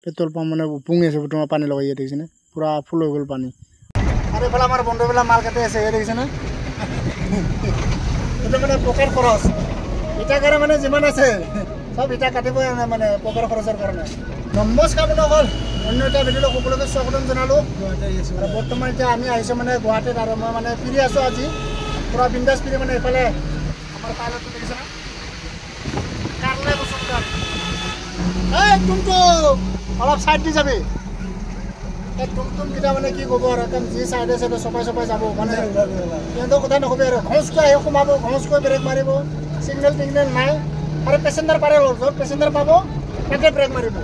petrol pump মানে উপঙি আছে তোমাৰ পানী লগাই দেখিছেনে পুৰা ফুল হৈ গ'ল পানী আৰু এইফালে আমাৰ বন্ধুবিলাক মাল কাটি আছে দেখিছেনে এইটো মানে পকেট খৰচ ইটা কাৰণে মানে যিমান আছে সব ইটা কাটিবই মানে পকেট খৰচৰ কাৰণে নমস্কাৰ বন্ধুসকল অন্য এটা ভিডিঅ'লৈ সকলোকে স্বাগতম জনালোঁ আৰু বৰ্তমান এতিয়া আমি আহিছোঁ মানে গুৱাহাটীত আৰু মই মানে ফিৰি আছোঁ আজি পুৰা বিন্দাছ ফিৰি মানে এইফালে আমাৰ পাইলটটো দেখিছেনে কাৰলে বসুন্ধৰা এই টুমটুম অলপ সাইড দি যাবি এই টুমটুম কিটা মানে কি ক'ব আৰু একদম যি সাইডে সাইডে চপাই যাব মানে সিহঁতৰ কথা নকবি আৰু ঘোঁচকৈ আহি সোমাব ঘোঁচকৈ ব্ৰেক মাৰিব সিগনেল টিগনেল নাই আৰু পেচেঞ্জাৰ পাৰে য'ত পেচেঞ্জাৰ পাব তাতে ব্ৰেক মাৰিব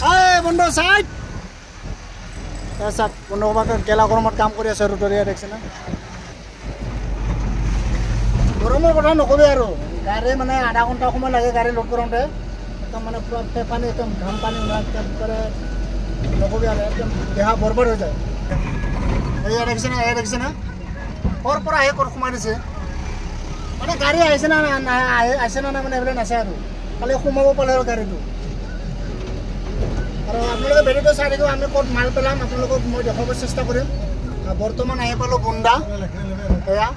এই বন্ধু সাইড চাওক বন্ধুসভাকে গেলা গৰমত কাম কৰি আছে ৰোটৰীয়া দেখিছেনে গৰমৰ কথা নকবি আৰু গাড়ী মানে আধা ঘণ্টা সময় লাগে গাড়ী লোড কৰোঁতে একদম মানে পুৰা পানী একদম ঘাম পানী ওলাই একদম নকবি আৰু একদম দেহা বৰবাদ হৈ যায় এয়া দেখিছেনে ক'ৰ পৰা আহি ক'ত সোমাই দিছে মানে গাড়ী আহিছে না নাই মানে এইবিলাক নাচাই আৰু খালি সোমাব পালে আৰু গাড়ীটো আৰু আপোনালোকে ভিডিঅ'টো চাই থাকিব আমি ক'ত মাল পেলাম আপোনালোকক মই দেখাব চেষ্টা কৰিম বৰ্তমান আহি পালোঁ বুন্দা এয়া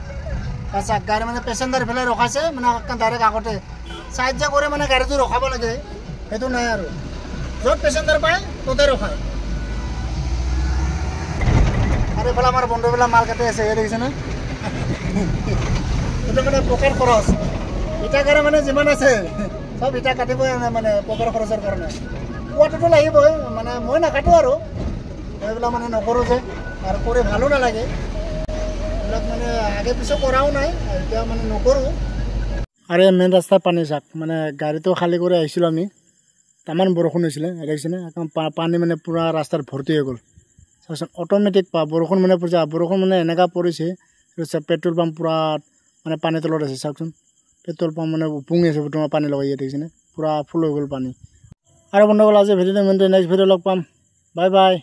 আচ্ছা গাড়ী মানে পেচেঞ্জাৰ ইফালে ৰখাইছে মানে ডাইৰেক্ট আগতে চাইড যে কৰে মানে গাড়ীটো ৰখাব লাগে সেইটো নাই আৰু য'ত পেচেঞ্জাৰ পায় ত'তে ৰখায় আৰু এইফালে আমাৰ বন্ধুবিলাক মাল কাটি আছে দেখিছেনে এইটো মানে পকেট খৰচ ইটা কাৰণে মানে যিমান আছে সব ইটা কাটিবই মানে পকেট খৰচৰ কাৰণে পোৱাটোতো লাগিবই মানে মই নাকাটো আৰু এইবিলাক মানে নকৰোঁ যে আৰু কৰি ভালো নালাগে এইবিলাক মানে আগে পিছত কৰাও নাই এতিয়া মানে নকৰোঁ আৰু এই মেইন ৰাস্তাৰ পানী চাওক মানে গাড়ীটো খালী কৰি আহিছিলোঁ আমি তামান বৰষুণ হৈছিলে দেখিছেনে একদম পানী মানে পূৰা ৰাস্তাত ভৰ্তি হৈ গ'ল চাওকচোন অট'মেটিক বৰষুণ মানে বৰষুণ মানে এনেকুৱা পৰিছে পেট্ৰল পাম্প পূৰা মানে পানী তলত আছে চাওকচোন পেট্ৰল পাম্প মানে উপঙি আছে তোমাৰ পানী লগাই দেখিছেনে পূৰা ফুল হৈ গ'ল পানী আৰু বন্ধুসকল আজি ভিডিঅ'টো নেক্সট ভিডিঅ' লগ পাম বাই বাই